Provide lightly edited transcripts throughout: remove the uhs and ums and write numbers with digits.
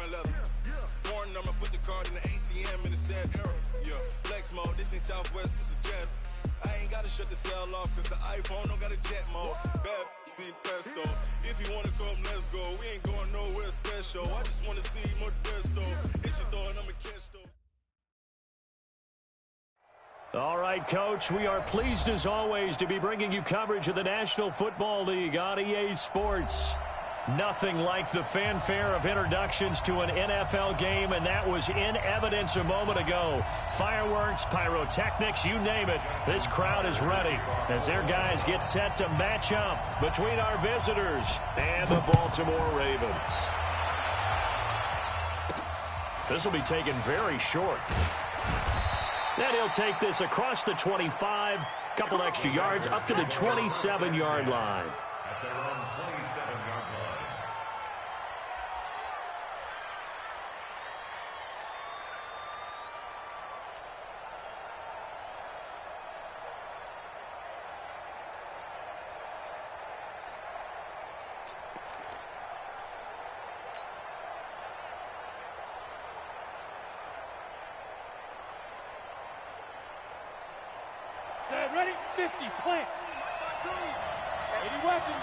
foreign leather. Foreign number, put the card in the ATM in the sad era. Yeah, flex mode, this ain't Southwest, this is Jet. I ain't gotta shut the cell off, cause the iPhone don't got a jet mode. Bad beat pesto. If you wanna come, let's go. We ain't going nowhere special. I just wanna see Modesto. Hit your thought, I'ma catch though. All right, Coach, we are pleased as always to be bringing you coverage of the National Football League on EA Sports. Nothing like the fanfare of introductions to an NFL game, and that was in evidence a moment ago. Fireworks, pyrotechnics, you name it. This crowd is ready as their guys get set to match up between our visitors and the Baltimore Ravens. This will be taken very short. Then he'll take this across the 25, couple extra yards up to the 27-yard line. At their own 27-yard line. Set, ready, 50, plant. 80 weapons.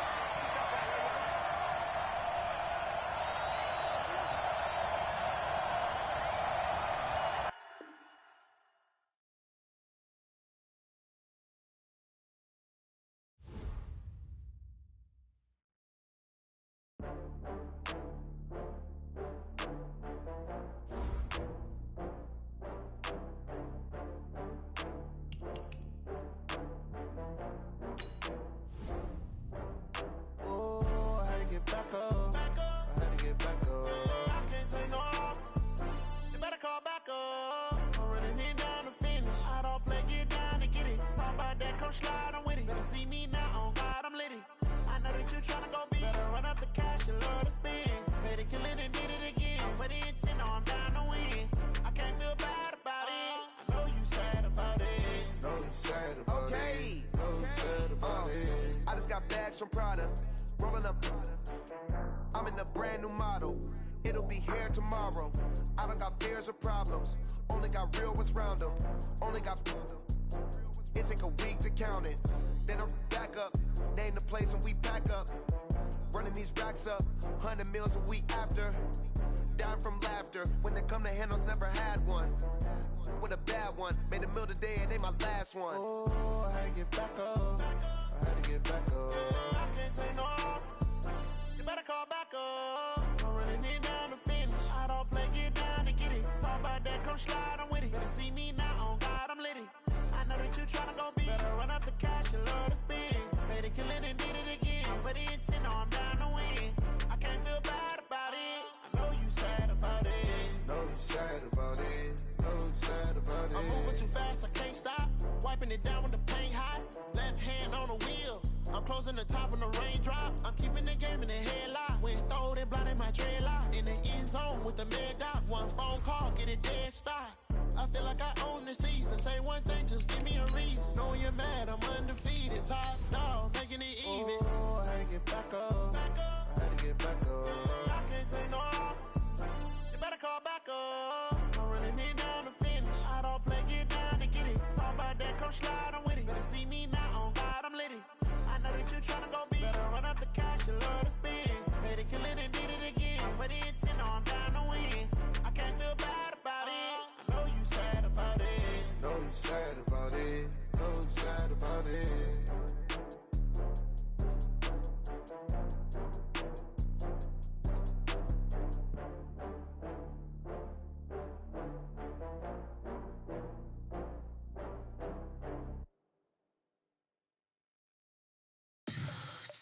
I just got bags from Prada, rolling up. I'm in a brand new model. It'll be here tomorrow. I don't got fears or problems. Only got real ones round them. Only got. It take a week to count it. Then I'm back up. Name the place and we pack up. Running these racks up. 100 meals a week after. Down from laughter. When they come to handles, never had one. With a bad one. Made a meal today and they my last one. Oh, I had to get back up. I had to get back up. I can't take no off. You better call back up. I'm running it down to finish. I don't play, get down and get it. Talk about that, come slide, I'm with it. Better see me now, on God, I'm litty. I know that you tryna go big. Better run up the cash, you love to spin. Better kill it and did it again. But the intent, no, I'm down to win. I can't feel bad about it. I know you sad about it. Know you sad about it. Know you sad about it. I'm moving too fast, I can't stop. Wiping it down when the paint hot. Left hand on the wheel. I'm closing the top when the raindrop. I'm keeping the game in the headlock. When throwed and blinded my dreadlock. In the end zone with the mad dot. One phone call, get it dead stop. I feel like I own the season. Say one thing, just give me a reason. Knowing you're mad, I'm undefeated. Top dog, making it even. Oh, I had to get back up. I had to get back up. I can't take no off. You better call back up. I'm running it down to finish. I don't play, get down and get it. Talk about that, come slide, I'm with it. Better see me now, on God, I'm litty. I know that you tryna go big. Better run up the cash, you love to spin. Better kill it and did it again. But the intent, no, I'm down to win. I can't feel bad about it. I know you sad about it. Know you sad about it. Know you sad about it.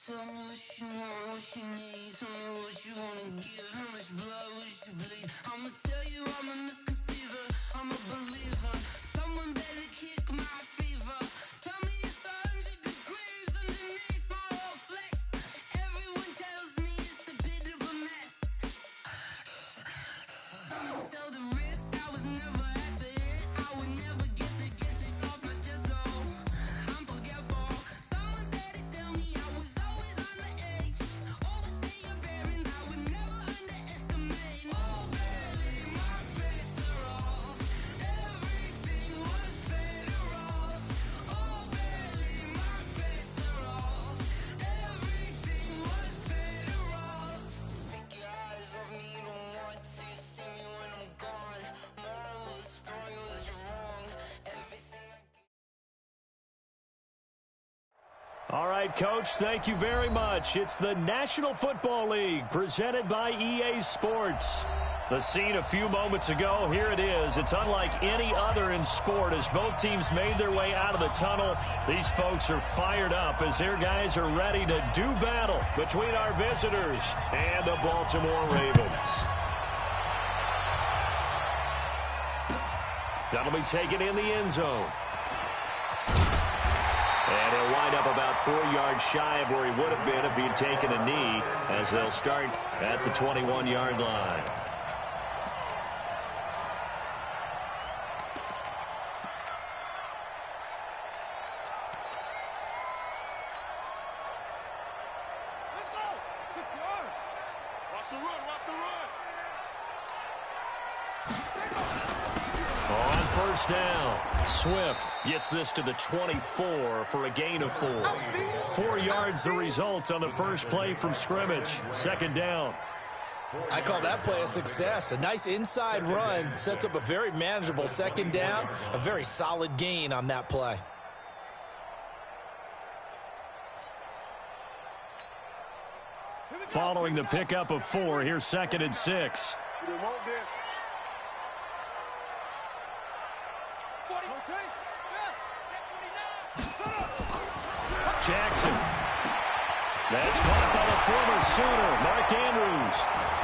Tell me what you want, what you need. Tell me what you wanna give. How much blood would you bleed? I'ma tell you I'm a misconceiver. I'm a believer. Someone better kick my fever. Tell me it's 100 degrees underneath my whole flesh. Everyone tells me it's a bit of a mess. I'ma tell the risk I was never at the end. I would never get this off my chest though. I'm forgetful. Someone better tell me I was always on the edge. Overstay your berries. All right, Coach, thank you very much. It's the National Football League presented by EA Sports. The scene a few moments ago, here it is. It's unlike any other in sport as both teams made their way out of the tunnel. These folks are fired up as their guys are ready to do battle between our visitors and the Baltimore Ravens. That'll be taken in the end zone. And he'll wind up about 4 yards shy of where he would have been if he had taken a knee, as they'll start at the 21-yard line. Let's go! Watch the run, watch the run! On first down, Swift gets this to the 24 for a gain of 4. 4 yards the result on the first play from scrimmage. Second down. I call that play a success. A nice inside run sets up a very manageable second down. A very solid gain on that play. Following the pickup of 4, here's 2nd and 6. We want this. Jackson. That's caught by the former Sooner, Mark Andrews.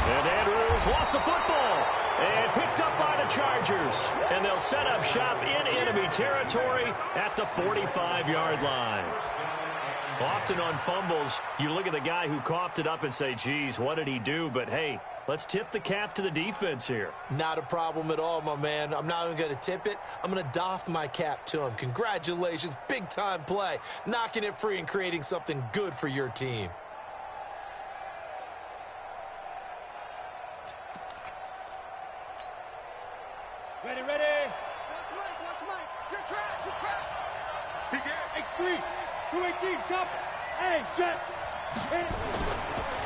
And Andrews lost the football and picked up by the Chargers. And they'll set up shop in enemy territory at the 45-yard line. Often on fumbles, you look at the guy who coughed it up and say, geez, what did he do? But, hey, let's tip the cap to the defense here. Not a problem at all, my man. I'm not even going to tip it. I'm going to doff my cap to him. Congratulations. Big-time play. Knocking it free and creating something good for your team. Ready, ready. Watch Mike. Get trapped. He get X3. 218, chop. Hey, jet. Hey.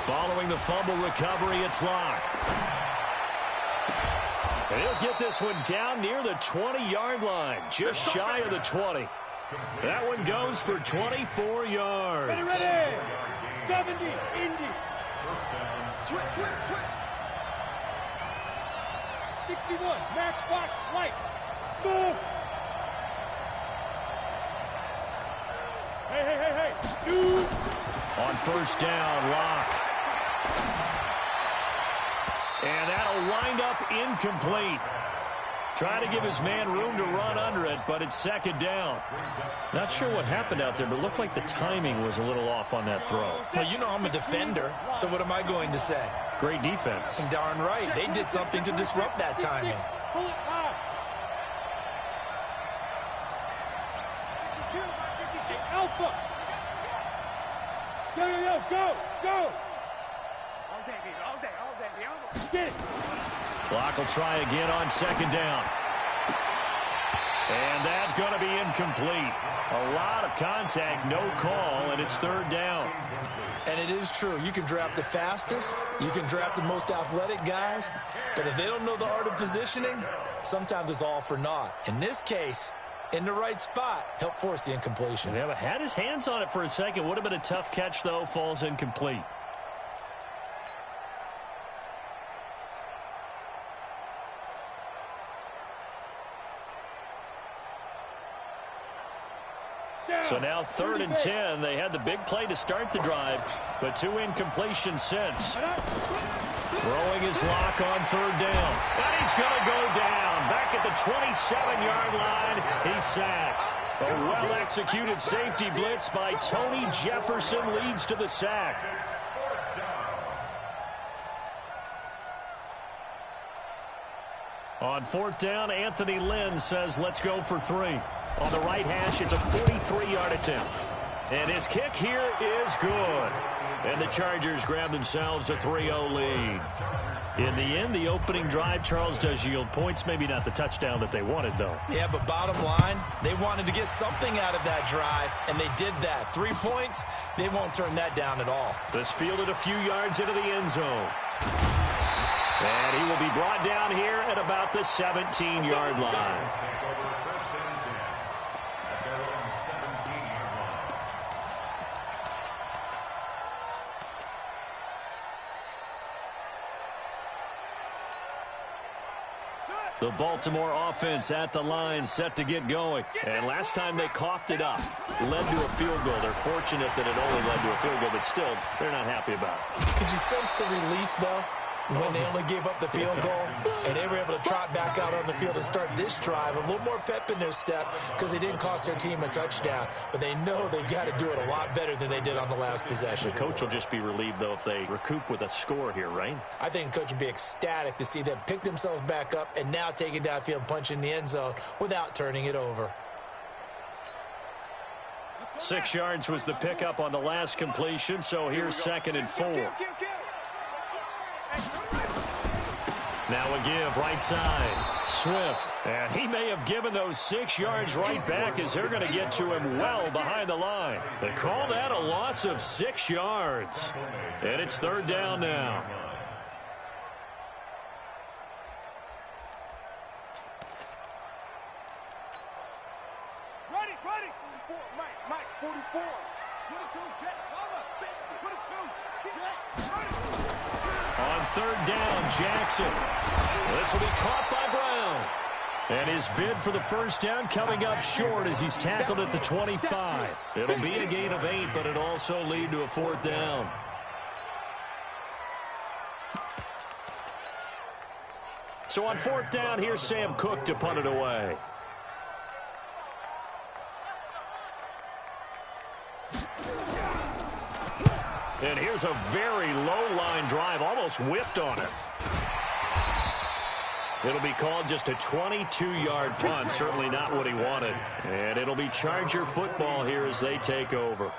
Following the fumble recovery, it's Locke. And he'll get this one down near the 20-yard line, just shy of the 20. That one goes for 24 yards. Ready. 70, Indy. Switch. 61, matchbox, light. Smooth. Hey. Shoot. On first down, Locke. And that'll wind up incomplete. Trying to give his man room to run under it, but it's second down. Not sure what happened out there, but it looked like the timing was a little off on that throw. Well, you know I'm a defender, so what am I going to say? Great defense. Darn right. They did something to disrupt that timing. Pull it high. 52, Alpha. Go. All day, baby. Get it. Locke will try again on second down. And that's going to be incomplete. A lot of contact, no call, and it's third down. And it is true. You can draft the fastest. You can draft the most athletic guys. But if they don't know the art of positioning, sometimes it's all for naught. In this case, in the right spot, help force the incompletion. Yeah, but had his hands on it for a second. Would have been a tough catch, though. Falls incomplete. So now 3rd and 10. They had the big play to start the drive, but 2 incompletions since. Throwing his Locke on third down. And he's going to go down. Back at the 27-yard line, he's sacked. A well-executed safety blitz by Tony Jefferson leads to the sack. On 4th down, Anthony Lynn says, let's go for 3. On the right hash, it's a 43-yard attempt. And his kick here is good. And the Chargers grab themselves a 3-0 lead. In the end, the opening drive, Charles, does yield points. Maybe not the touchdown that they wanted, though. Yeah, but bottom line, they wanted to get something out of that drive, and they did that. 3 points, they won't turn that down at all. This fielded a few yards into the end zone. And he will be brought down here at about the 17-yard line. The Baltimore offense at the line, set to get going. And last time they coughed it up, led to a field goal. They're fortunate that it only led to a field goal, but still, they're not happy about it. Could you sense the relief, though, when they only gave up the field goal and they were able to trot back out on the field and start this drive? A little more pep in their step because they didn't cost their team a touchdown, but they know they've got to do it a lot better than they did on the last possession. The coach will just be relieved, though, if they recoup with a score here, right? I think the coach would be ecstatic to see them pick themselves back up and now take it downfield and punch in the end zone without turning it over. 6 yards was the pickup on the last completion, so here's 2nd and 4. Now a give, right side. Swift. And he may have given those 6 yards right back as they're going to get to him well behind the line. They call that a loss of 6 yards. And it's 3rd down now. Ready. 44, Mike, 44. 22, Jet, over. 22, Jet, ready. On 3rd down, Jackson. This will be caught by Brown. And his bid for the first down coming up short as he's tackled at the 25. It'll be a gain of 8, but it'll also lead to a 4th down. So on 4th down, here's Sam Cook to punt it away. And here's a very low-line drive, almost whiffed on it. It'll be called just a 22-yard punt, certainly not what he wanted. And it'll be Charger football here as they take over.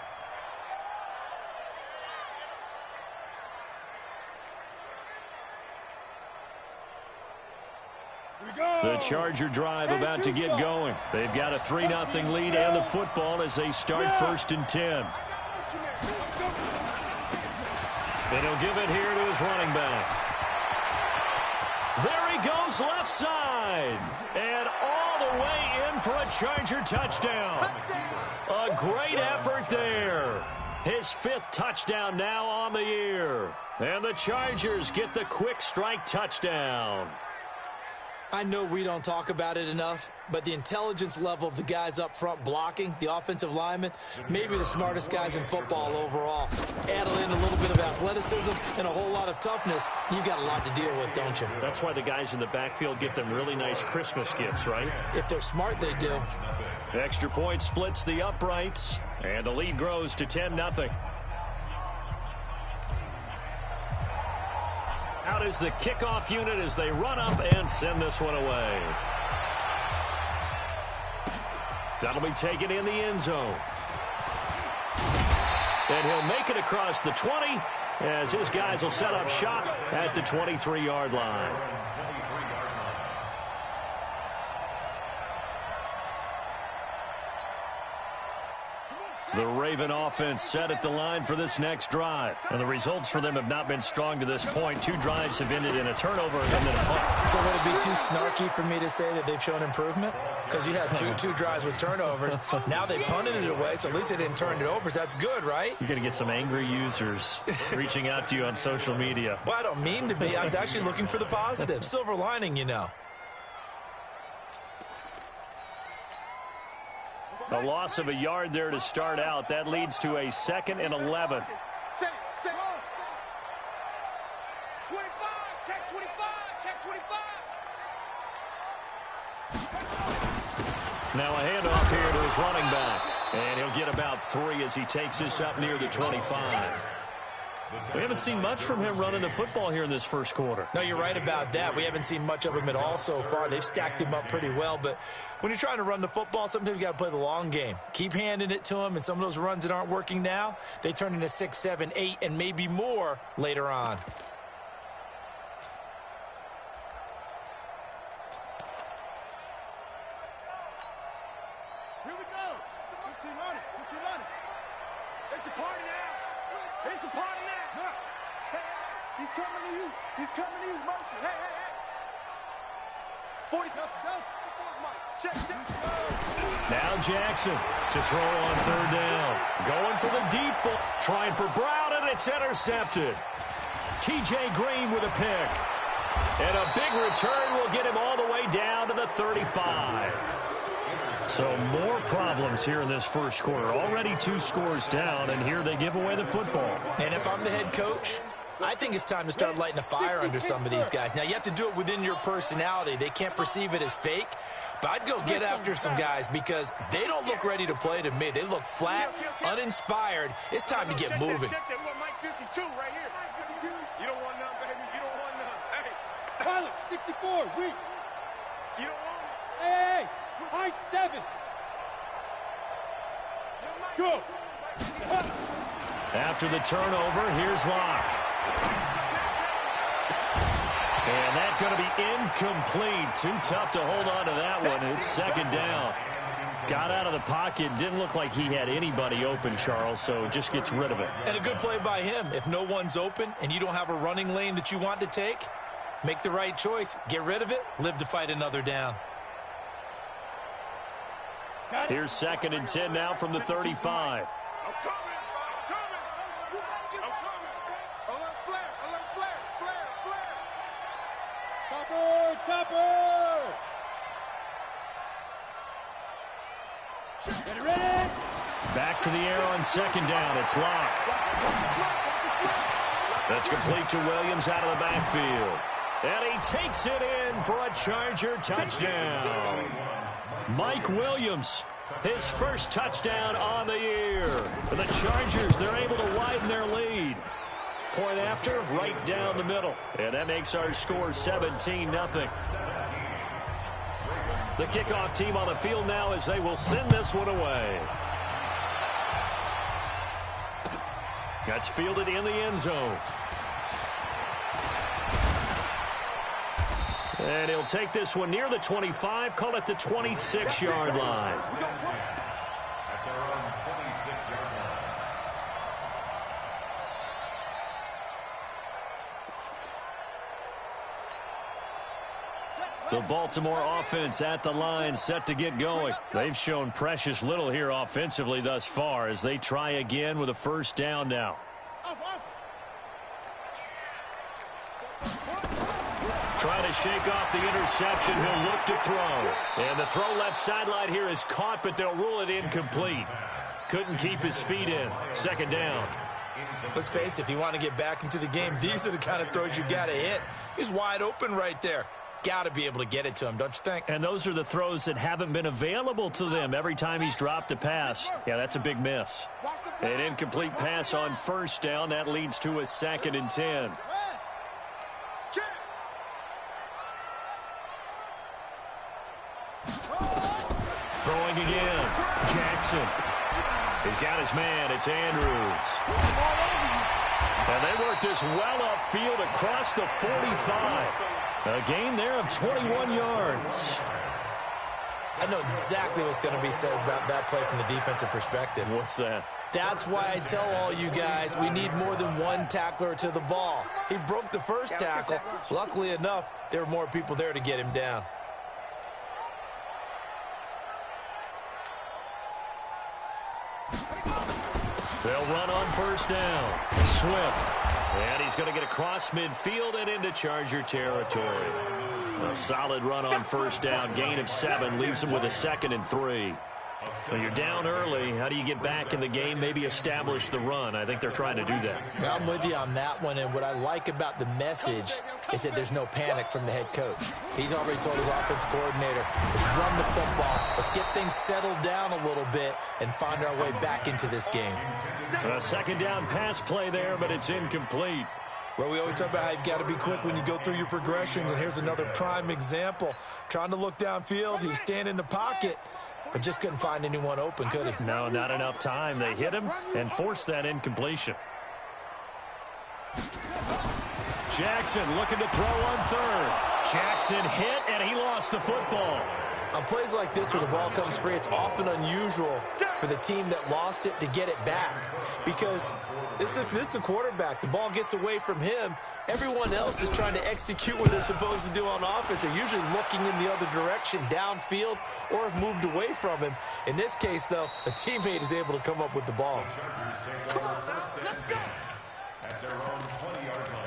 The Charger drive about to get going. They've got a 3-0 lead and the football as they start 1st and 10. And he'll give it here to his running back. There he goes left side. And all the way in for a Charger touchdown. A great effort there. His 5th touchdown now on the year. And the Chargers get the quick strike touchdown. I know we don't talk about it enough, but the intelligence level of the guys up front blocking, the offensive linemen, maybe the smartest guys in football overall. Add in a little bit of athleticism and a whole lot of toughness, you've got a lot to deal with, don't you? That's why the guys in the backfield get them really nice Christmas gifts, right? If they're smart, they do. Extra point splits the uprights, and the lead grows to 10-0. Out is the kickoff unit as they run up and send this one away. That'll be taken in the end zone. And he'll make it across the 20 as his guys will set up shop at the 23-yard line. The Raven offense set at the line for this next drive. And the results for them have not been strong to this point. 2 drives have ended in a turnover and then a punt. So would it be too snarky for me to say that they've shown improvement? Because you had two drives with turnovers. Now they punted it away, so at least they didn't turn it over. So that's good, right? You're going to get some angry users reaching out to you on social media. Well, I don't mean to be. I was actually looking for the positive. Silver lining, you know. A loss of a yard there to start out. That leads to a 2nd and 11. 25, check 25. Now a handoff here to his running back. And he'll get about 3 as he takes this up near the 25. We haven't seen much from him running the football here in this first quarter. No, you're right about that. We haven't seen much of him at all so far. They've stacked him up pretty well, but when you're trying to run the football, sometimes you got to play the long game. Keep handing it to him, and some of those runs that aren't working now, they turn into 6, 7, 8, and maybe more later on. Here we go. 15 on it. It's a party now. Hey, he's coming to you. Motion. Hey. 40. Check. Now Jackson to throw on 3rd down. Going for the deep ball. Trying for Brown, and it's intercepted. T.J. Green with a pick. And a big return will get him all the way down to the 35. So more problems here in this first quarter. Already 2 scores down, and here they give away the football. And if I'm the head coach, I think it's time to start lighting a fire under some of these guys. Now, you have to do it within your personality. They can't perceive it as fake. But I'd go get after some guys because they don't look ready to play to me. They look flat, uninspired. It's time to get moving. Check that, Mike 52 right here. You don't want none, baby. You don't want none. Hey. Pilot, 64, weak. You don't want it. Hey, high 7. Go. After the turnover, here's Locke. And that's going to be incomplete. Too tough to hold on to that one. It's second down. Got out of the pocket. Didn't look like he had anybody open, Charles, so just gets rid of it. And a good play by him. If no one's open and you don't have a running lane that you want to take, make the right choice. Get rid of it. Live to fight another down. Here's 2nd and 10 now from the 35. Topper! Get ready! Back to the air on 2nd down. It's Locke. That's complete to Williams out of the backfield. And he takes it in for a Charger touchdown. Mike Williams, his first touchdown on the year. For the Chargers, they're able to widen their lead. Point after, right down the middle. And that makes our score 17-0. The kickoff team on the field now as they will send this one away. That's fielded in the end zone. And he'll take this one near the 25, call it the 26-yard line. At their own 26-yard line. The Baltimore offense at the line, set to get going. They've shown precious little here offensively thus far as they try again with a first down now. Trying to shake off the interception. He'll look to throw. And the throw left sideline here is caught, but they'll rule it incomplete. Couldn't keep his feet in. 2nd down. Let's face it, if you want to get back into the game, these are the kind of throws you got to hit. He's wide open right there. Got to be able to get it to him, don't you think? And those are the throws that haven't been available to them every time he's dropped a pass. Yeah, that's a big miss. An incomplete pass on first down. That leads to a 2nd and 10. Throwing again. Jackson. He's got his man. It's Andrews. And they work this well upfield across the 45. A gain there of 21 yards. I know exactly what's going to be said about that play from the defensive perspective. What's that? That's why I tell all you guys we need more than one tackler to the ball. He broke the first tackle. Luckily enough, there were more people there to get him down. They'll run on first down. Swift. And he's going to get across midfield and into Charger territory. A solid run on first down. Gain of 7 leaves him with a 2nd and 3. So you're down early. How do you get back in the game? Maybe establish the run. I think they're trying to do that. I'm with you on that one, and what I like about the message is that there's no panic from the head coach. He's already told his offensive coordinator, let's run the football. Let's get things settled down a little bit and find our way back into this game. A 2nd down pass play there, but it's incomplete. Well, we always talk about how you've got to be quick when you go through your progressions, and here's another prime example. Trying to look downfield, he was standing in the pocket, but just couldn't find anyone open, could he? No, not enough time. They hit him and forced that incompletion. Jackson looking to throw on 3rd. Jackson hit, and he lost the football. On plays like this where the ball comes free, it's often unusual for the team that lost it to get it back. Because this is the quarterback. The ball gets away from him. Everyone else is trying to execute what they're supposed to do on offense. They're usually looking in the other direction, downfield, or have moved away from him. In this case, though, a teammate is able to come up with the ball. Come on, let's go. At their own 20-yard line.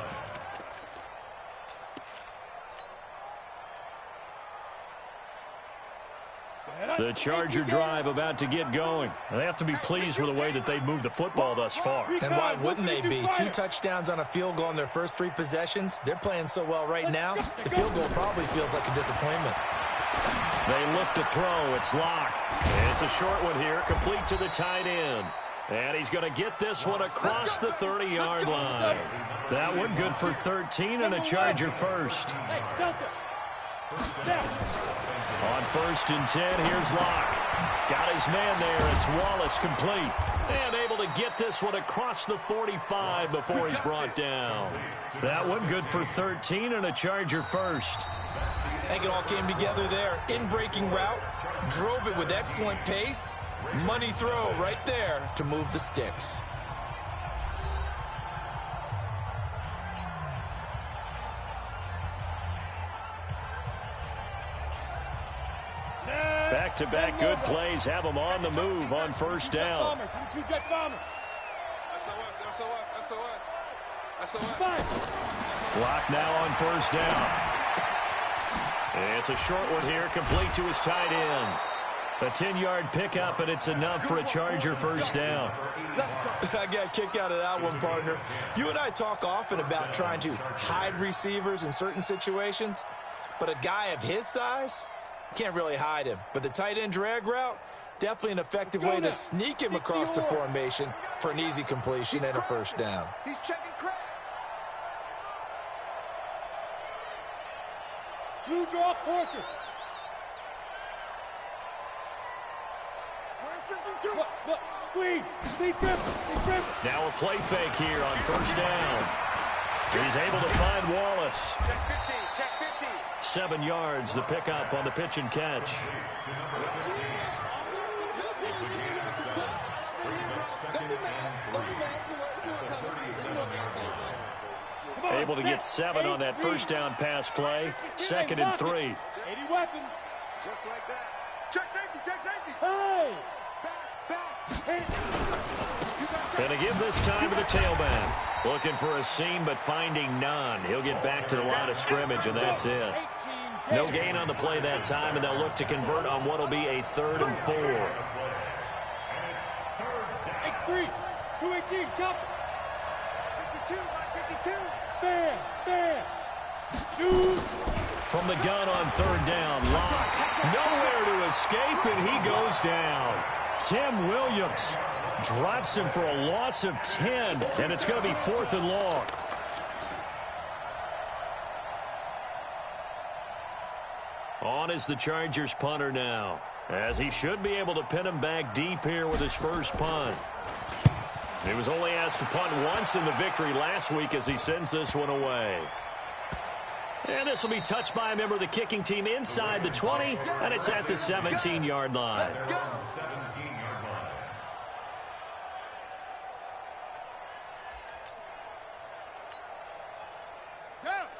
The Charger drive about to get going. They have to be pleased with the way that they've moved the football thus far. And why wouldn't they be? 2 touchdowns on a field goal in their first 3 possessions. They're playing so well right now, the field goal probably feels like a disappointment. They look to throw. It's Locke. It's a short one here, complete to the tight end. And he's going to get this one across the 30-yard line. That one good for 13 and a Charger first. On 1st and 10, here's Locke. Got his man there. It's Wallace complete. And able to get this one across the 45 before he's brought down. That one good for 13 and a Charger first. I think it all came together there. In-breaking route. Drove it with excellent pace. Money throw right there to move the sticks. Back-to-back good plays have them on the move on 1st down. Block now on 1st down. It's a short one here, complete to his tight end. A 10-yard pickup, and it's enough for a Charger 1st down. I got a kick out of that one, partner. You and I talk often about trying to hide receivers in certain situations, but a guy of his size, can't really hide him. But the tight end drag route, definitely an effective way to sneak him across the formation for an easy completion and a 1st down. He's checking Craig. Blue draw Corker. Look, squeeze, grip. Now a play fake here on 1st down. He's able to find Wallace. Check 50. 7 yards, the pickup on the pitch and catch. Able to get 7 on that 1st down pass play. 2nd and 3. 80 weapon. Just like that. Check safety. Hey! Back. Gonna give this time to the tailback. Looking for a seam, but finding none. He'll get back to the line of scrimmage, and that's it. No gain on the play that time, and they'll look to convert on what will be a 3rd and 4. X3, 218, chop. 52. Bam. Shoot. From the gun on 3rd down, Locke. Nowhere to escape, and he goes down. Tim Williams drops him for a loss of 10, and it's going to be 4th and long. On is the Chargers punter now, as he should be able to pin him back deep here with his first punt. He was only asked to punt once in the victory last week as he sends this one away. And this will be touched by a member of the kicking team inside the 20, and it's at the 17-yard line.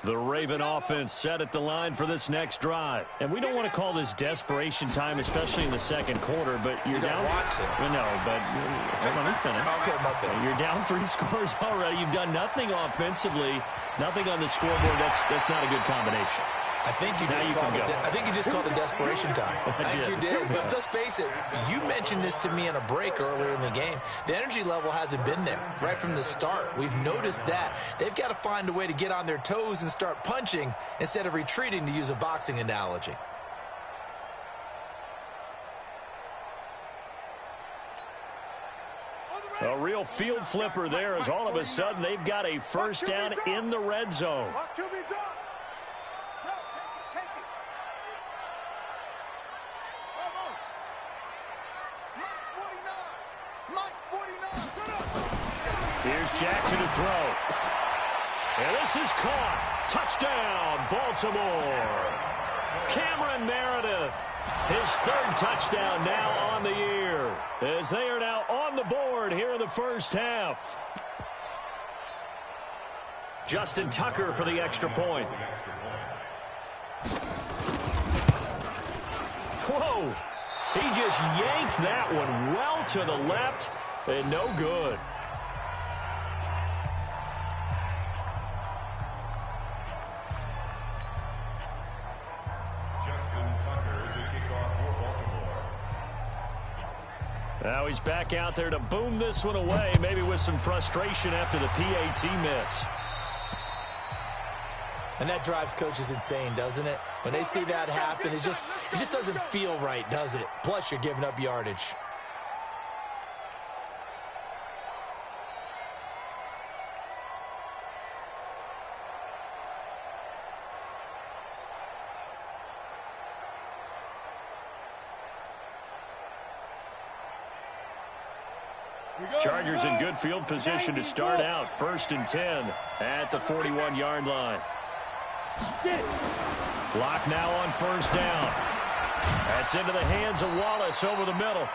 The Raven offense set at the line for this next drive. And we don't want to call this desperation time, especially in the 2nd quarter, but you're down. You don't want to. No, but let me finish. Okay, my bad. You're down 3 scores already. You've done nothing offensively, nothing on the scoreboard. That's not a good combination. I think you just called it desperation time. I think you did. But let's face it, you mentioned this to me in a break earlier in the game. The energy level hasn't been there right from the start. We've noticed that. They've got to find a way to get on their toes and start punching instead of retreating, to use a boxing analogy. A real field flipper there, as all of a sudden they've got a 1st down in the red zone. Here's Jackson to throw. And this is caught. Touchdown, Baltimore. Cameron Meredith, his 3rd touchdown now on the year, as they are now on the board here in the 1st half. Justin Tucker for the extra point. Whoa. He just yanked that one well to the left, and no good. Justin Tucker to kick off for Baltimore. Now he's back out there to boom this one away, maybe with some frustration after the PAT miss. And that drives coaches insane, doesn't it? When they see that happen, it just doesn't feel right, does it? Plus, you're giving up yardage. Chargers in good field position to start out. 1st and 10 at the 41-yard line. Clock now on 1st down. That's into the hands of Wallace over the middle.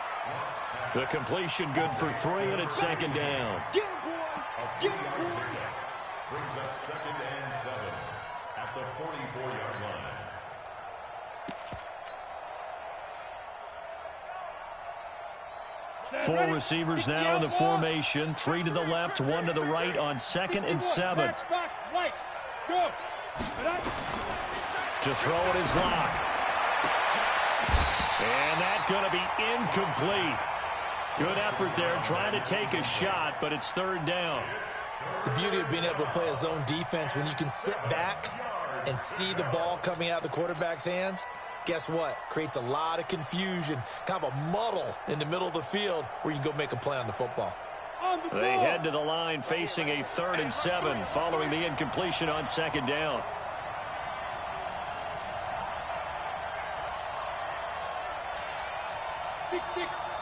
The completion good for 3, and it's 2nd down. Get him, boy! Get him, boy! Brings up 2nd and 7 at the 44-yard line. Four receivers now in the formation. 3 to the left, 1 to the right on 2nd and 7. Go. To throw it is Locke. And that's going to be incomplete. Good effort there, trying to take a shot, but it's 3rd down. The beauty of being able to play a zone defense, when you can sit back and see the ball coming out of the quarterback's hands, guess what? Creates a lot of confusion, kind of a muddle in the middle of the field where you can go make a play on the football. They head to the line facing a 3rd and 7 following the incompletion on 2nd down. Six,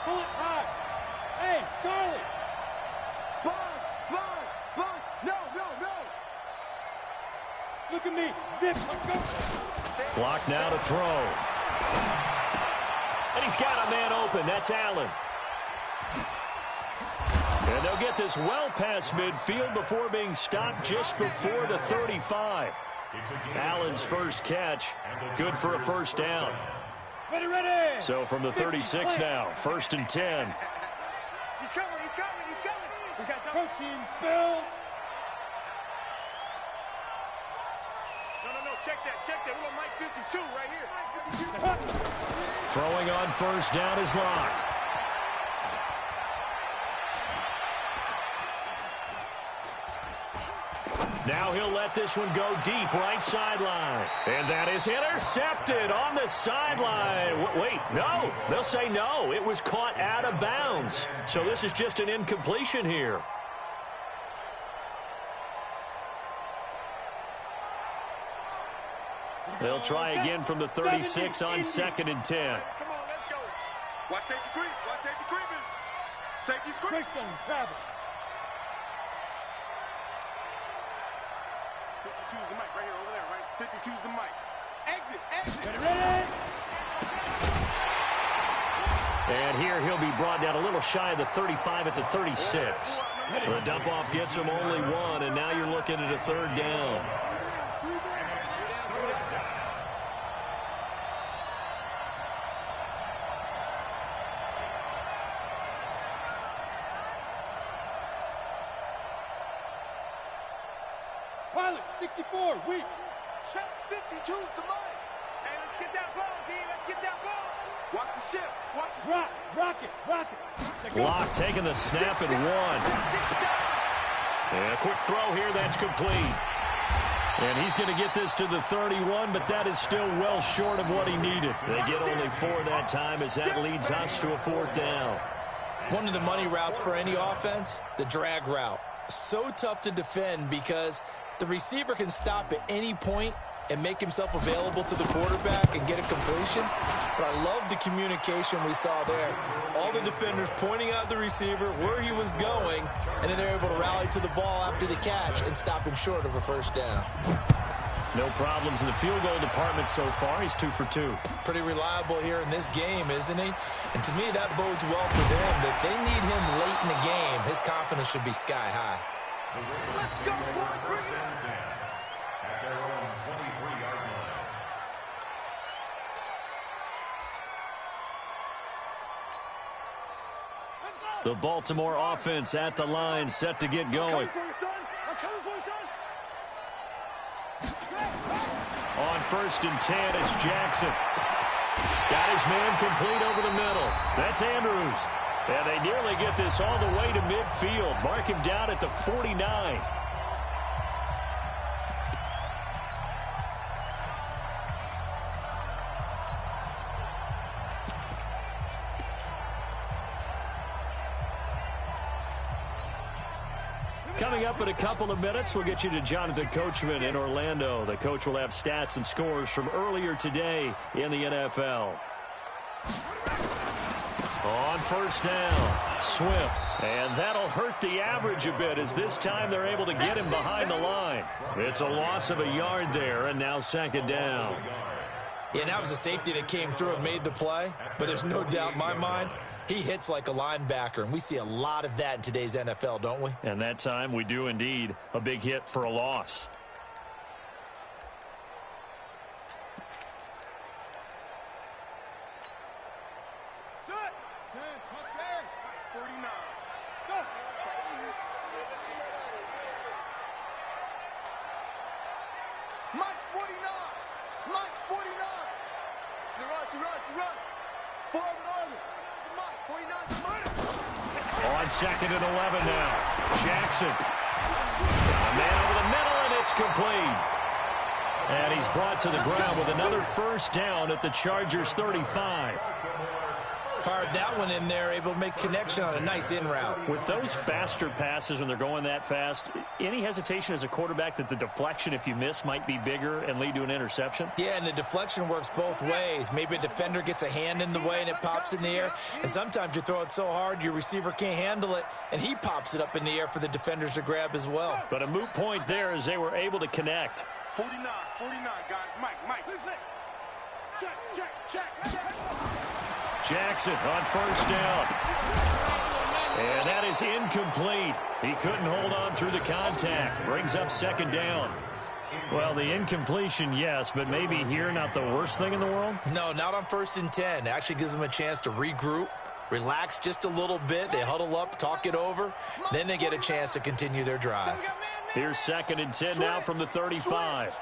pull it high. Hey, Charlie. Sponge. No. Look at me. Zip. Let's go. Block now to throw. And he's got a man open. That's Allen. And they'll get this well past midfield before being stopped just before the 35. Allen's first catch, good for a 1st down. Ready. So from the 36 now, 1st and 10. He's coming. We got protein spill. No. Check that. We want Mike 52 right here. Throwing on 1st down is Locke. Now he'll let this one go deep right sideline. And that is intercepted on the sideline. Wait, no. They'll say no. It was caught out of bounds. So this is just an incompletion here. They'll try again from the 36 on 2nd and 10. Come on, let's go. Watch safety creep. Safety's creep. Travel. 52's the mic right here, over there, right? 52's the mic. Exit. Ready. And here he'll be brought down a little shy of the 35 at the 36. The dump-off gets him only 1, and now you're looking at a 3rd down. Pilot, 64, weak. Check, 52's the mic. Hey, let's get that ball, D. Let's get that ball. Watch the shift. Watch the drop. Rock it. Locke taking the snap at 1. And a quick throw here, that's complete. And he's going to get this to the 31, but that is still well short of what he needed. They get only 4 that time as that leads us to a 4th down. One of the money routes for any offense, the drag route. So tough to defend because the receiver can stop at any point and make himself available to the quarterback and get a completion. But I love the communication we saw there. All the defenders pointing out the receiver, where he was going, and then they're able to rally to the ball after the catch and stop him short of a 1st down. No problems in the field goal department so far. He's 2 for 2. Pretty reliable here in this game, isn't he? And to me, that bodes well for them. If they need him late in the game, his confidence should be sky high. Let's go, boy. Bring it. At their own 23-yard line. Let's go. The Baltimore offense at the line, set to get going. I'm coming for you, son. On 1st and 10, it's Jackson. Got his man complete over the middle. That's Andrews. And they nearly get this all the way to midfield. Mark him down at the 49. Coming up in a couple of minutes, we'll get you to Jonathan Coachman in Orlando. The coach will have stats and scores from earlier today in the NFL. On first down, Swift. And that'll hurt the average a bit as this time they're able to get him behind the line. It's a loss of a yard there, and now second down. Yeah, that was a safety that came through and made the play. But there's no doubt in my mind, he hits like a linebacker, and we see a lot of that in today's NFL, don't we? And that time we do indeed a big hit for a loss. Set. 10, touchdown. 49. Go. Mike's 49. Mike's 49. You run. Forward order. Mike, 49. On second and 11 now. Jackson. A man over the middle, and it's complete. And he's brought to the ground with another first down at the Chargers' 35. Fired that one in there, able to make connection on a nice in route. With those faster passes when they're going that fast, any hesitation as a quarterback that the deflection, if you miss, might be bigger and lead to an interception? Yeah, and the deflection works both ways. Maybe a defender gets a hand in the way and it pops in the air. And sometimes you throw it so hard your receiver can't handle it, and he pops it up in the air for the defenders to grab as well. But a moot point there as they were able to connect. 49, guys. Mike. Check. Jackson on first down. And that is incomplete. He couldn't hold on through the contact. Brings up second down. Well, the incompletion, yes, but maybe here not the worst thing in the world? No, not on 1st and 10. Actually gives them a chance to regroup, relax just a little bit. They huddle up, talk it over. Then they get a chance to continue their drive. Here's 2nd and 10 now from the 35.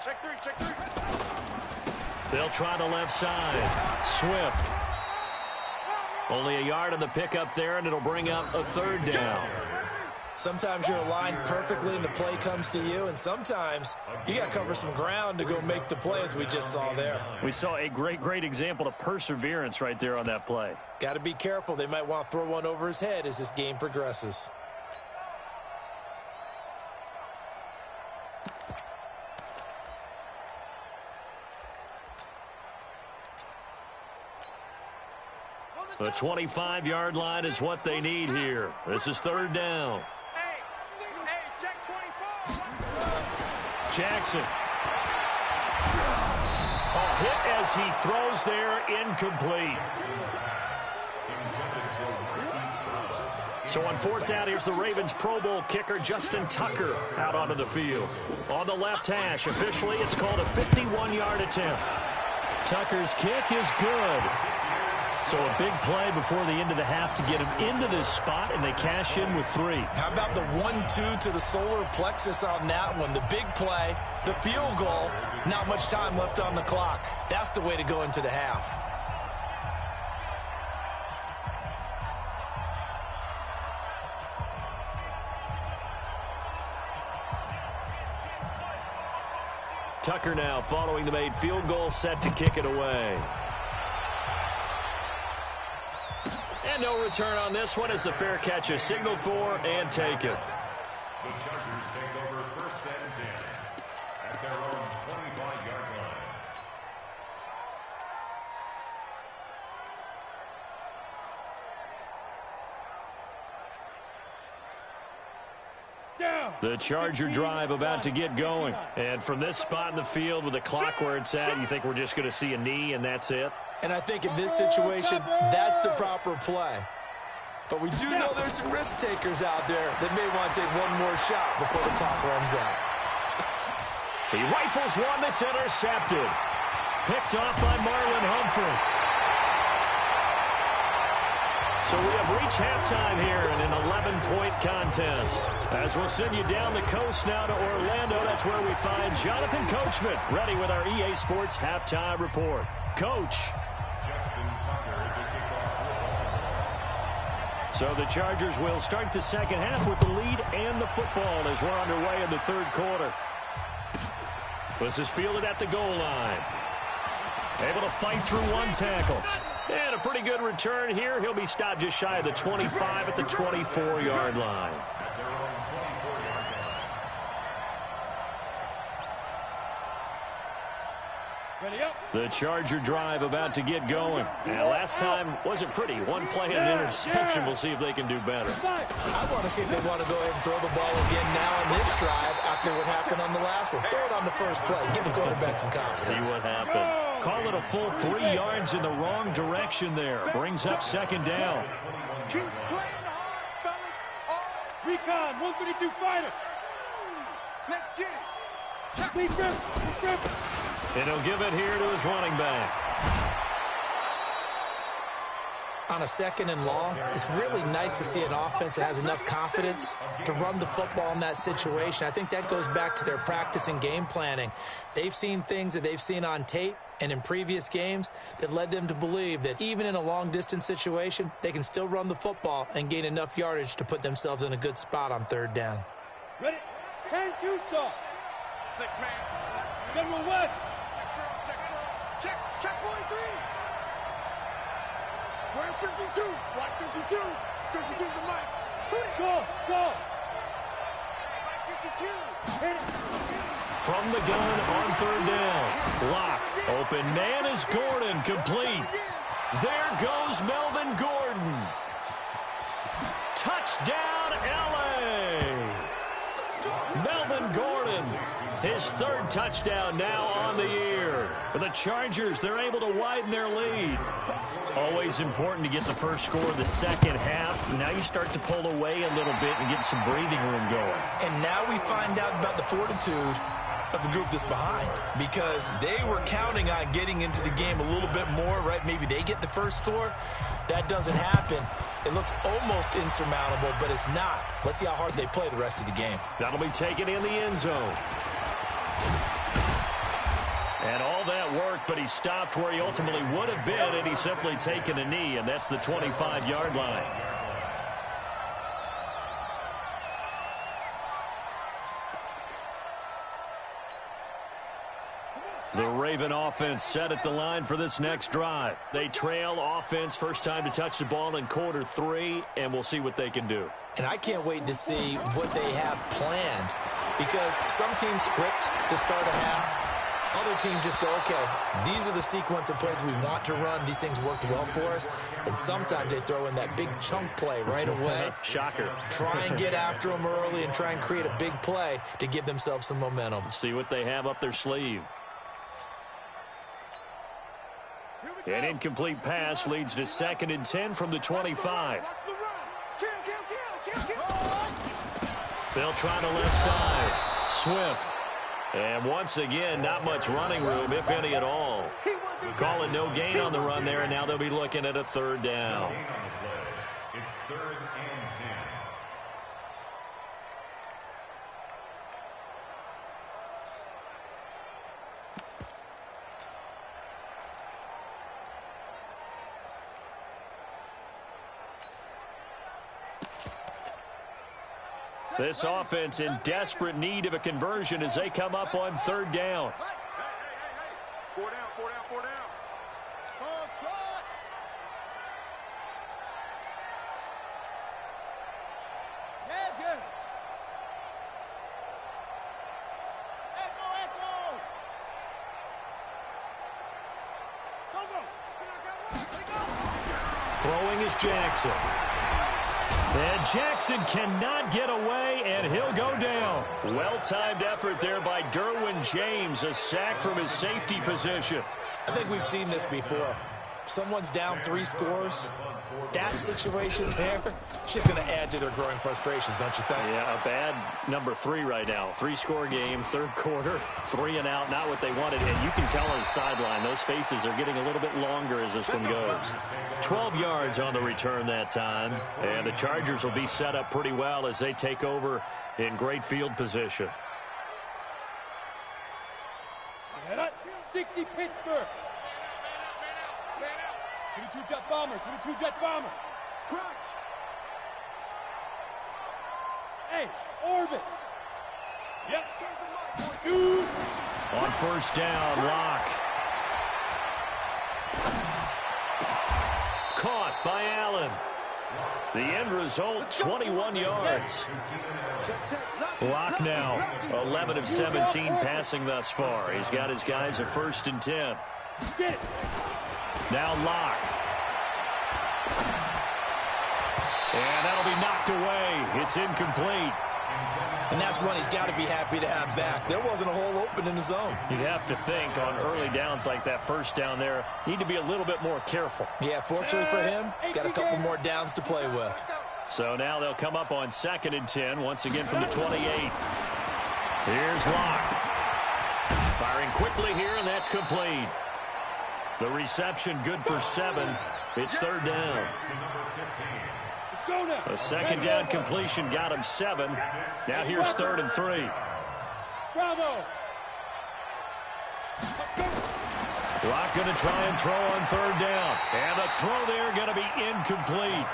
Check three. They'll try the left side. Swift. Only a yard on the pickup there, and it'll bring up a third down. Sometimes you're aligned perfectly and the play comes to you, and sometimes you got to cover some ground to go make the play, as we just saw there. We saw a great example of perseverance right there on that play. Got to be careful. They might want to throw one over his head as this game progresses. The 25-yard line is what they need here. This is third down. Hey, check 24. Jackson. A hit as he throws there, incomplete. So on fourth down, here's the Ravens Pro Bowl kicker, Justin Tucker, out onto the field. On the left hash, officially, it's called a 51-yard attempt. Tucker's kick is good. So a big play before the end of the half to get him into this spot, and they cash in with 3. How about the 1-2 to the solar plexus on that one? The big play, the field goal, not much time left on the clock. That's the way to go into the half. Tucker now following the made field goal, set to kick it away. And no return on this one as the fair catch is signaled for and taken. The Chargers take over 1st and 10 at their own 25-yard line. The Charger drive about to get going. And from this spot in the field with the clock where it's at, you think we're just going to see a knee and that's it? And I think in this situation, that's the proper play. But we do know there's some risk takers out there that may want to take one more shot before the clock runs out. He rifles one that's intercepted. Picked off by Marlon Humphrey. So we have reached halftime here in an 11-point contest. As we'll send you down the coast now to Orlando, that's where we find Jonathan Coachman, ready with our EA Sports halftime report. Coach. So the Chargers will start the second half with the lead and the football as we're underway in the third quarter. This is fielded at the goal line. Able to fight through one tackle. And a pretty good return here. He'll be stopped just shy of the 25 at the 24-yard line. The Charger drive about to get going. And last time wasn't pretty. One play and an interception. We'll see if they can do better. I want to see if they want to go ahead and throw the ball again now on this drive after what happened on the last one. Throw it on the first play. Give the quarterback some confidence. See what happens. Call it a full 3 yards in the wrong direction there. Brings up second down. Keep playing hard, fellas. Recon, 152 fighter. Let's get it. Big rip. And he'll give it here to his running back. On a second and long, it's really nice to see an offense that has enough confidence to run the football in that situation. I think that goes back to their practice and game planning. They've seen things that they've seen on tape and in previous games that led them to believe that even in a long-distance situation, they can still run the football and gain enough yardage to put themselves in a good spot on third down. Ready? 10-2 stop. 6-man. General West. Check 43. Where's 52? Block 52. 52's the mic. Go. Mike 52. Hit it. From the gun on third down. Lock. Open man is Gordon. Complete. There goes Melvin Gordon. Touchdown, L.A. Melvin Gordon. His third touchdown now on the year. For the Chargers, they're able to widen their lead. Always important to get the first score of the second half. Now you start to pull away a little bit and get some breathing room going. And now we find out about the fortitude of the group that's behind, because they were counting on getting into the game a little bit more, right? Maybe they get the first score. That doesn't happen. It looks almost insurmountable, but it's not. Let's see how hard they play the rest of the game. That'll be taken in the end zone. And all that work, but he stopped where he ultimately would have been, and he's simply taken a knee, and that's the 25-yard line. The Raven offense set at the line for this next drive. They trail offense, first time to touch the ball in quarter 3, and we'll see what they can do. And I can't wait to see what they have planned, because some teams script to start a half. Other teams just go, okay, these are the sequence of plays we want to run. These things worked well for us. And sometimes they throw in that big chunk play right away. Shocker. Try and get after them early and try and create a big play to give themselves some momentum. See what they have up their sleeve. An incomplete pass leads to 2nd and 10 from the 25. They'll try the left side. Swift. And once again, not much running room, if any at all. Calling no gain on the run there, and now they'll be looking at a third down. It's 3rd and 10. This offense in desperate need of a conversion as they come up on third down. Hey. 4 down. Oh, trot. Yeah. Echo. Go. Throwing is Jackson. And Jackson cannot get away, and he'll go down. Well-timed effort there by Derwin James, a sack from his safety position. I think we've seen this before. Someone's down 3 scores. that situation there, she's going to add to their growing frustrations, don't you think? Yeah, a bad number 3 right now. 3-score game, third quarter, 3 and out, not what they wanted. And you can tell on the sideline, those faces are getting a little bit longer as this one goes. 12 yards on the return that time. And the Chargers will be set up pretty well as they take over in great field position. 60 Pittsburgh. 22 jet bomber, 22 jet bomber. Crouch. Hey, orbit. Yep. Shoot. On first down, Locke. Caught by Allen. The end result, 21 yards. Locke now, 11 of 17 passing thus far. He's got his guys a 1st and 10. Now Locke. And that'll be knocked away. It's incomplete. And that's one he's got to be happy to have back. There wasn't a hole open in the zone. You'd have to think on early downs like that first down there, need to be a little bit more careful. Yeah, fortunately for him, got a couple more downs to play with. So now they'll come up on 2nd and 10, once again from the 28. Here's Locke. Firing quickly here, and that's complete. The reception good for 7. It's 3rd down. A 2nd down completion got him 7. Now here's 3rd and 3. Bravo. Locke going to try and throw on 3rd down. And the throw there going to be incomplete.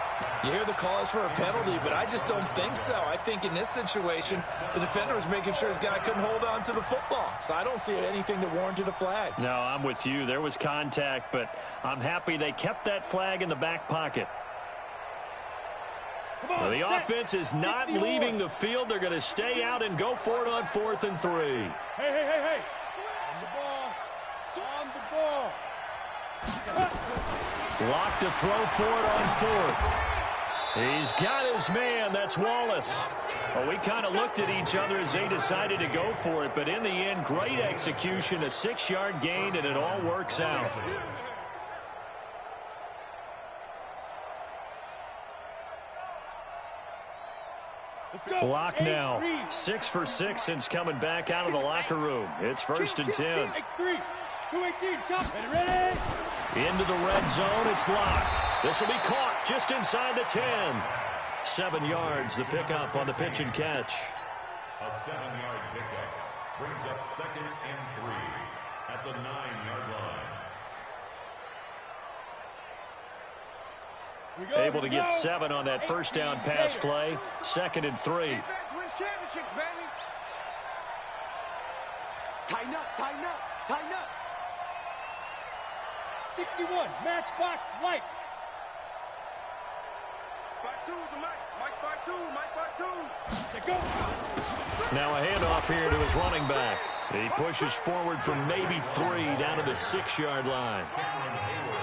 You hear the calls for a penalty, but I just don't think so. I think in this situation, the defender was making sure his guy couldn't hold on to the football. So I don't see anything that warranted a flag. No, I'm with you. There was contact, but I'm happy they kept that flag in the back pocket. Well, the offense is not leaving the field. They're going to stay out and go for it on 4th and 3. Hey. On the ball. On the ball. Locke to throw for it on 4th. He's got his man. That's Wallace. Well, we kind of looked at each other as they decided to go for it, but in the end, great execution, a 6-yard gain, and it all works out. Locke now 6 for 6 since coming back out of the locker room. It's 1st and 10. X3. 218. Chop. Ready. Into the red zone. It's Locke. This will be caught just inside the 10. 7 yards, the pickup on the pitch and catch. A 7-yard pickup brings up 2nd and 3 at the 9-yard line. Able to get 7 on that first down pass play. 2nd and 3. Defense wins championships, baby. Tighten up. 61, matchbox lights. Spot 2 is the mic. Mike spot 2. Go. Now a handoff here to his running back. He pushes forward from maybe 3 down to the 6-yard line.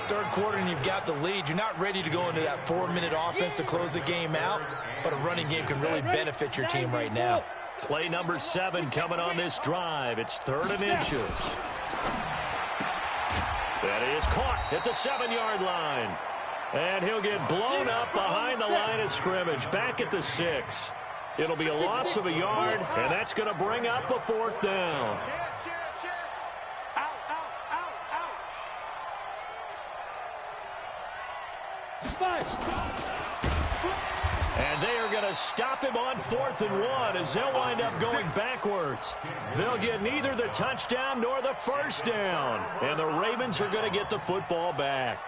3rd quarter and you've got the lead. You're not ready to go into that 4-minute offense to close the game out, but a running game can really benefit your team right now. Play number 7 coming on this drive. It's 3rd and inches. That is caught at the 7-yard line. And he'll get blown up behind the line of scrimmage, back at the 6. It'll be a loss of a yard, and that's going to bring up a 4th down. And they are going to stop him on 4th and 1 as they'll wind up going backwards. They'll get neither the touchdown nor the first down. And the Ravens are going to get the football back.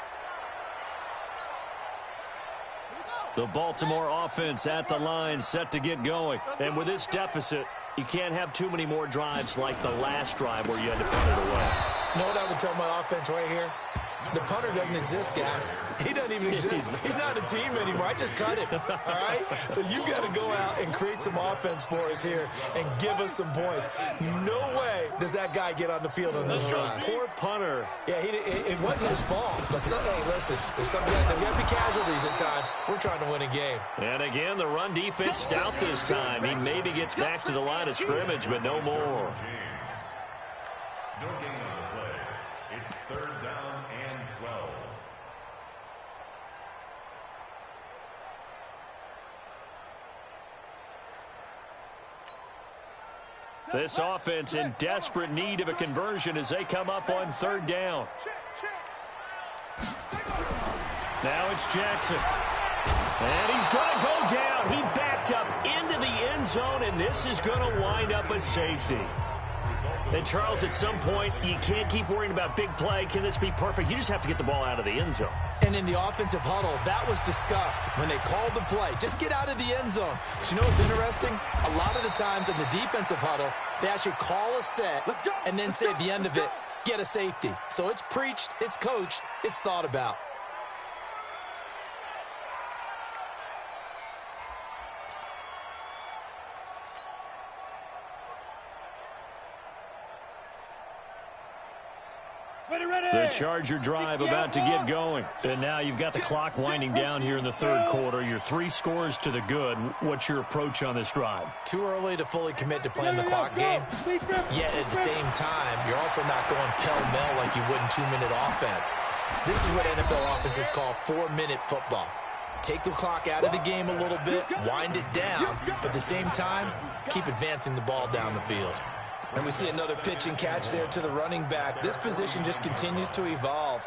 The Baltimore offense at the line set to get going. And with this deficit, you can't have too many more drives like the last drive where you had to punt it away. You know what I would tell my offense right here? The punter doesn't exist, guys. He doesn't even exist. He's not a team anymore. I just cut him, all right? So you've got to go out and create some offense for us here and give us some points. No way does that guy get on the field on this drive. Poor punter. Yeah, it wasn't his fault. But hey, listen, there's something there's got to be casualties at times. We're trying to win a game. And again, the run defense stout this time. He maybe gets back to the line of scrimmage, but no more. No gain on the play. It's 3rd down and 12. This offense in desperate need of a conversion as they come up on third down. Now it's Jackson. And he's going to go down. He backed up into the end zone, and this is going to wind up a safety. And, Charles, at some point, you can't keep worrying about big play. Can this be perfect? You just have to get the ball out of the end zone. And in the offensive huddle, that was discussed when they called the play. Just get out of the end zone. But you know what's interesting? A lot of the times in the defensive huddle, they actually call a set and then say at the end of it, get a safety. So it's preached, it's coached, it's thought about. The Charger drive about to get going. And now you've got the clock winding down here in the third quarter. You're 3 scores to the good. What's your approach on this drive? Too early to fully commit to playing the clock game. Yet at the same time, you're also not going pell-mell like you would in 2-minute offense. This is what NFL offenses call 4-minute football. Take the clock out of the game a little bit, wind it down, but at the same time, keep advancing the ball down the field. And we see another pitch and catch there to the running back. This position just continues to evolve.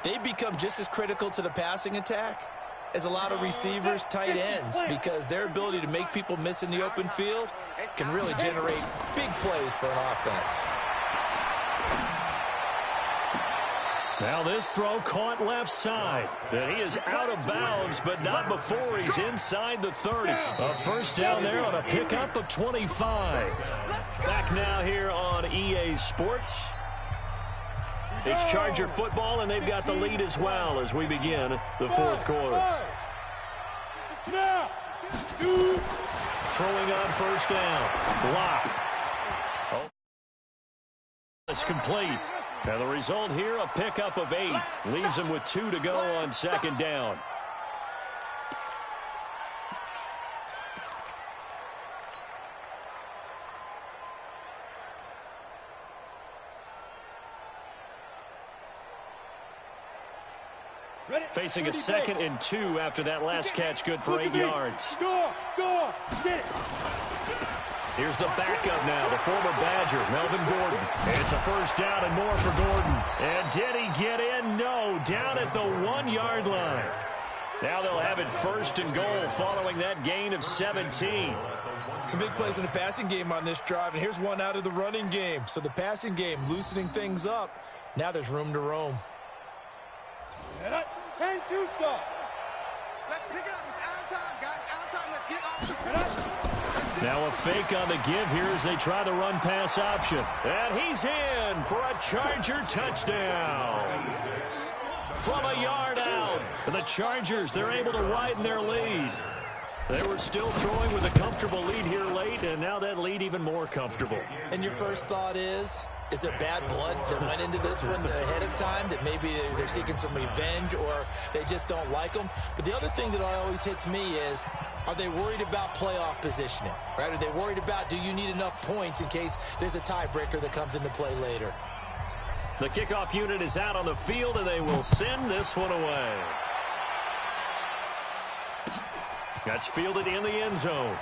They become just as critical to the passing attack as a lot of receivers, tight ends, because their ability to make people miss in the open field can really generate big plays for an offense. Now this throw caught left side. And he is out of bounds, but not before he's inside the 30. A first down there on a pickup of 25. Back now here on EA Sports. It's Charger football, and they've got the lead as well as we begin the fourth quarter. Throwing on first down. Block. Oh. It's complete. And the result here, a pickup of 8. Leaves them with 2 to go on second down. Facing a 2nd and 2 after that last catch, good for 8 yards. Here's the backup now, the former Badger, Melvin Gordon. It's a first down and more for Gordon. And did he get in? No, down at the 1-yard line. Now they'll have it first and goal following that gain of 17. Some big plays in the passing game on this drive, and here's one out of the running game. So the passing game loosening things up. Now there's room to roam. 10-2, sir. Let's pick it up. It's out time, guys. Out time. Let's get off the field. Now a fake on the give here as they try the run-pass option. And he's in for a Charger touchdown. From a yard out. The Chargers, they're able to widen their lead. They were still throwing with a comfortable lead here late, and now that lead even more comfortable. And your first thought is there bad blood that went into this one ahead of time, that maybe they're seeking some revenge or they just don't like them? But the other thing that always hits me is, are they worried about playoff positioning, right? Are they worried about, do you need enough points in case there's a tiebreaker that comes into play later? The kickoff unit is out on the field, and they will send this one away. That's fielded in the end zone.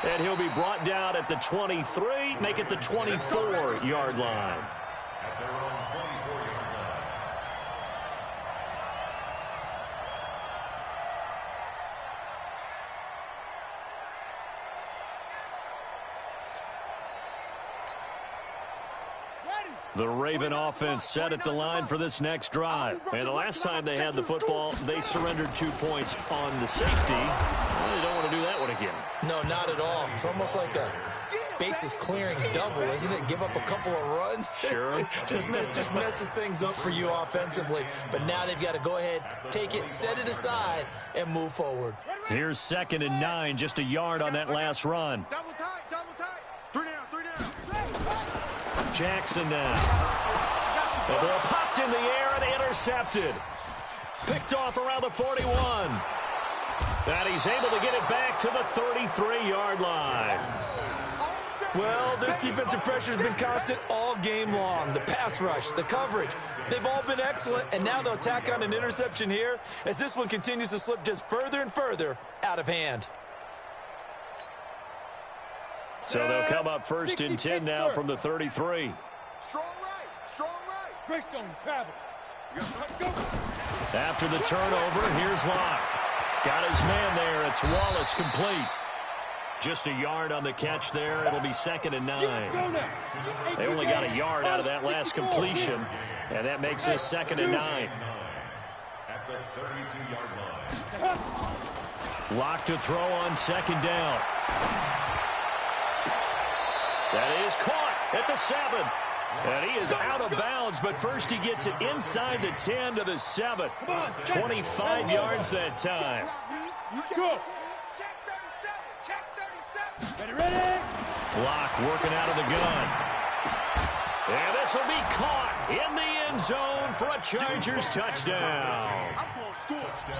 And he'll be brought down at the 23, make it the 24-yard line. At their own 24-yard line. The Raven offense set at the line for this next drive. And the last time they had the football, they surrendered 2 points on the safety. Well, they don't want to do that one again. No, not at all. It's almost like a bases clearing double, isn't it? Give up a couple of runs. Sure. just messes things up for you offensively. But now they've got to go ahead, take it, set it aside, and move forward. Here's 2nd and 9, just a yard on that last run. Double tight, double tight. 3 down, 3 down. Jackson now. The ball popped in the air and intercepted. Picked off around the 41. And he's able to get it back to the 33-yard line. Well, this defensive pressure has been constant all game long. The pass rush, the coverage, they've all been excellent, and now they'll tack on an interception here as this one continues to slip just further and further out of hand. So they'll come up first and 10 now from the 33. Strong right. Strong right. Greystone, travel. Go. After the turnover, here's Locke. Got his man there. It's Wallace complete. Just a yard on the catch there. It'll be 2nd and 9. They only got a yard out of that last completion, and that makes this 2nd and 9. At the 32-yard line. Locke to throw on 2nd down. That is caught at the 7. And he is out of bounds, but first he gets it inside the 10 to the 7. 25 yards that time. Go. Ready? Locke working out of the gun. And this will be caught in the end zone for a Chargers touchdown.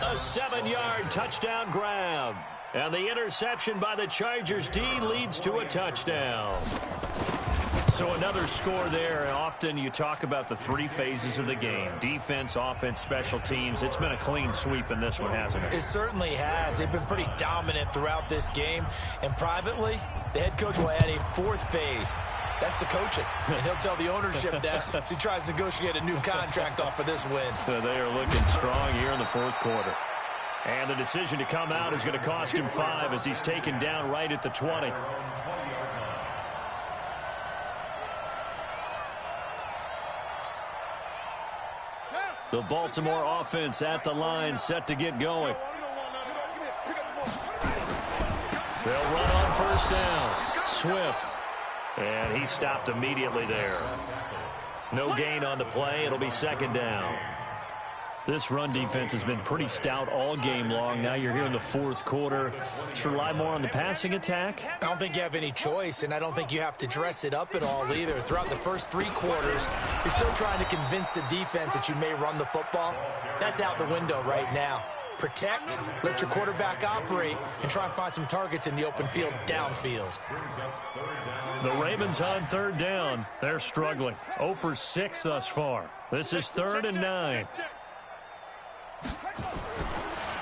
A 7-yard touchdown grab. And the interception by the Chargers D leads to a touchdown. So another score there. Often you talk about the 3 phases of the game. Defense, offense, special teams. It's been a clean sweep in this one, hasn't it? It certainly has. They've been pretty dominant throughout this game. And privately, the head coach will add a 4th phase. That's the coaching. And he'll tell the ownership that as he tries to negotiate a new contract off of this win. They are looking strong here in the 4th quarter. And the decision to come out is going to cost him 5 as he's taken down right at the 20. The Baltimore offense at the line, set to get going. They'll run on 1st down. Swift. And he stopped immediately there. No gain on the play. It'll be 2nd down. This run defense has been pretty stout all game long. Now you're here in the 4th quarter. Should rely more on the passing attack? I don't think you have any choice, and I don't think you have to dress it up at all either. Throughout the first 3 quarters, you're still trying to convince the defense that you may run the football. That's out the window right now. Protect, let your quarterback operate, and try and find some targets in the open field downfield. The Ravens on 3rd down. They're struggling. 0 for 6 thus far. This is 3rd and 9.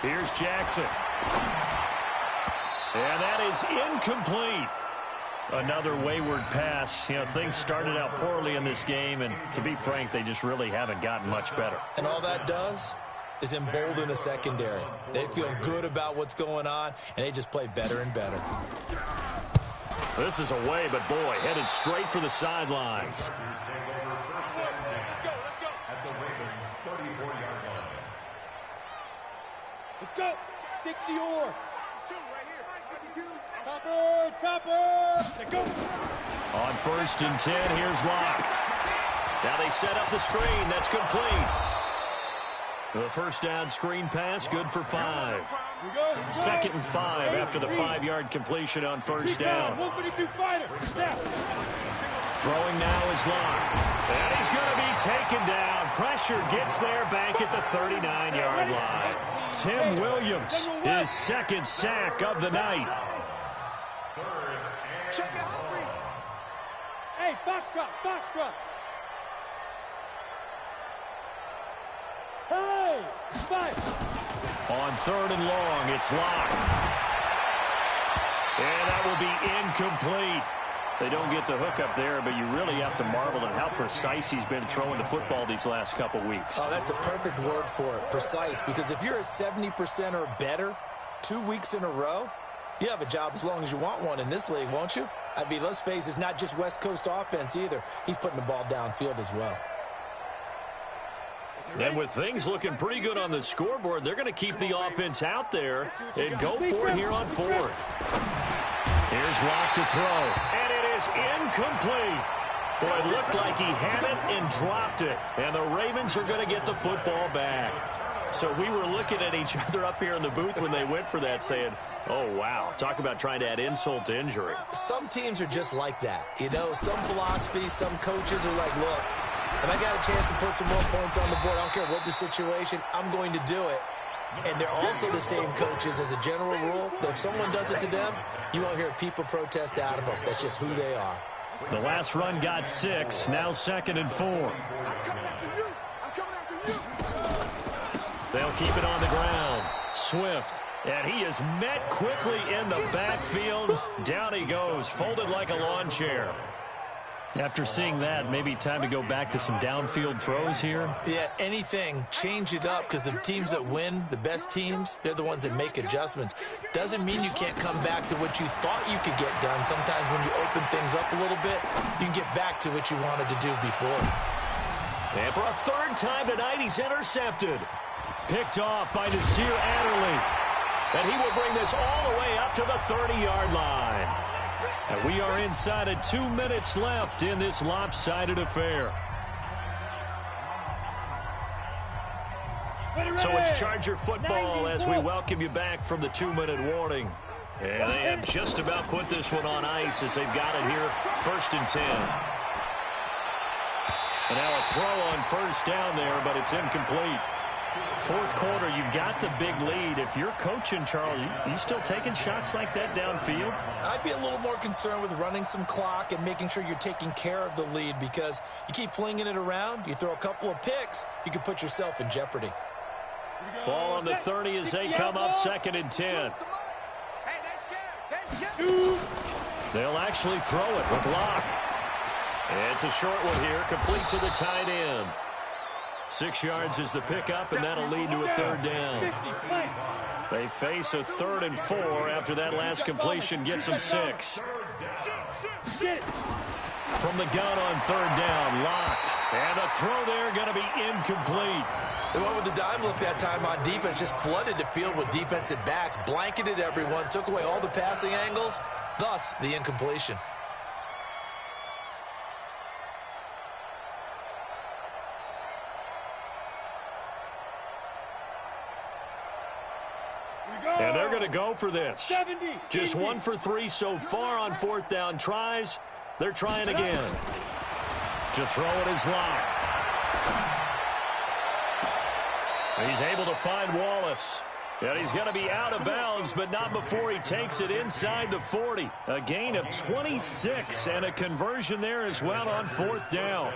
Here's Jackson. And that is incomplete. Another wayward pass. You know, things started out poorly in this game, and to be frank, they just really haven't gotten much better. And all that does is embolden a secondary. They feel good about what's going on, and they just play better and better. This is away, but boy, headed straight for the sidelines. Let's go. 60 or. Topper. Let's go. On 1st and 10, here's Locke. Now they set up the screen. That's complete. The 1st down screen pass, good for 5. 2nd and 5 after the 5-yard completion on 1st down. Throwing now is Locke. And he's going to be taken down. Pressure gets there back at the 39-yard line. Tim Williams, his 2nd sack of the night. Hey, Foxtrot. Hey, 5. On 3rd and long, it's Locke. And that will be incomplete. They don't get the hook up there, but you really have to marvel at how precise he's been throwing the football these last couple weeks. Oh, that's the perfect word for it, precise, because if you're at 70% or better 2 weeks in a row, you have a job as long as you want one in this league, won't you? I mean, let's face it, it's not just West Coast offense either. He's putting the ball downfield as well. And with things looking pretty good on the scoreboard, they're going to keep the offense out there and go for it here on 4th. Here's Locke to throw, and it is incomplete. Boy, it looked like he had it and dropped it, and the Ravens are going to get the football back. So we were looking at each other up here in the booth when they went for that saying, oh, wow, talk about trying to add insult to injury. Some teams are just like that. You know, some philosophies, some coaches are like, look, if I got a chance to put some more points on the board, I don't care what the situation, I'm going to do it. And they're also the same coaches as a general rule that if someone does it to them, you won't hear people protest out of them. That's just who they are. The last run got 6, now 2nd and 4. I'm coming after you. They'll keep it on the ground. Swift And he is met quickly in the backfield. Down he goes, folded like a lawn chair. After seeing that, maybe time to go back to some downfield throws here. Yeah, anything. Change it up, because the teams that win, the best teams, they're the ones that make adjustments. Doesn't mean you can't come back to what you thought you could get done. Sometimes when you open things up a little bit, you can get back to what you wanted to do before. And for a third time tonight, he's intercepted. Picked off by Nasir Adderley. And he will bring this all the way up to the 30-yard line. And we are inside of 2 minutes left in this lopsided affair. So it's Charger football as we welcome you back from the 2-minute warning. And they have just about put this one on ice as they've got it here, 1st and 10. And now a throw on first down there, but it's incomplete. Fourth quarter, you've got the big lead. If you're coaching, Charles, you still taking shots like that downfield? I'd be a little more concerned with running some clock and making sure you're taking care of the lead, because you keep flinging it around, you throw a couple of picks, you can put yourself in jeopardy. Ball on the 30 as they come up 2nd and 10. They'll actually throw it with Locke. It's a short one here, complete to the tight end. 6 yards is the pickup, and that'll lead to a 3rd down. They face a 3rd and 4 after that last completion gets them 6. From the gun on 3rd down, Locke. And the throw there going to be incomplete. They went with the dime look that time on defense, just flooded the field with defensive backs, blanketed everyone, took away all the passing angles, thus the incompletion. And they're going to go for this. Just 1 for 3 so far on 4th down tries. They're trying again. To throw it is Locke. He's able to find Wallace. And he's going to be out of bounds, but not before he takes it inside the 40. A gain of 26 and a conversion there as well on 4th down.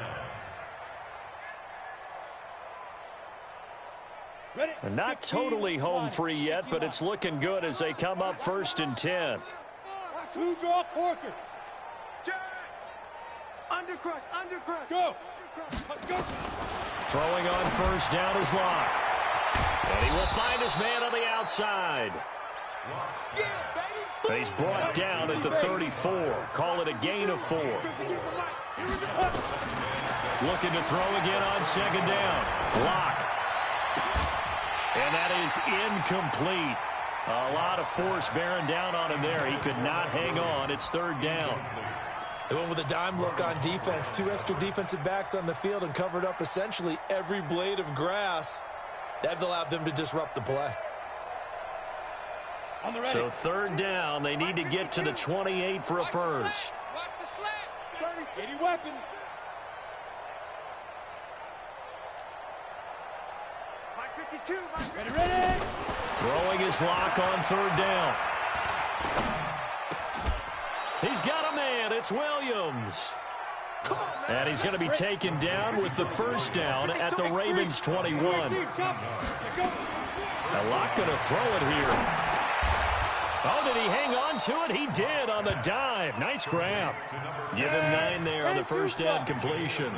And not totally home free yet, but it's looking good as they come up 1st and 10. Two draw corkers. Undercrush, undercrush. Go. Throwing on 1st down is Locke. And he will find his man on the outside. And he's brought down at the 34. Call it a gain of 4. Looking to throw again on 2nd down. Locke. And that is incomplete. A lot of force bearing down on him there. He could not hang on. It's 3rd down. They went with a dime look on defense. 2 extra defensive backs on the field and covered up essentially every blade of grass. That allowed them to disrupt the play. So 3rd down. They need to get to the 28 for a first. Watch the slap. 80 weapons. Ready. Throwing his Locke on 3rd down. He's got a man. It's Williams. And he's going to be taken down with the 1st down at the Ravens 21. And Locke going to throw it here. Oh, did he hang on to it? He did on the dive. Nice grab. Give him 9 there on the 1st down completion.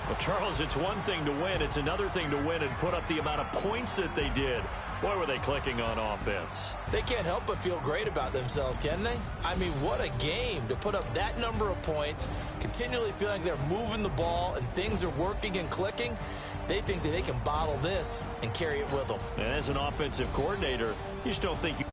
Well, Charles, it's one thing to win. It's another thing to win and put up the amount of points that they did. Boy, were they clicking on offense. They can't help but feel great about themselves, can they? I mean, what a game to put up that number of points, continually feeling they're moving the ball and things are working and clicking. They think that they can bottle this and carry it with them. And as an offensive coordinator, you just don't think you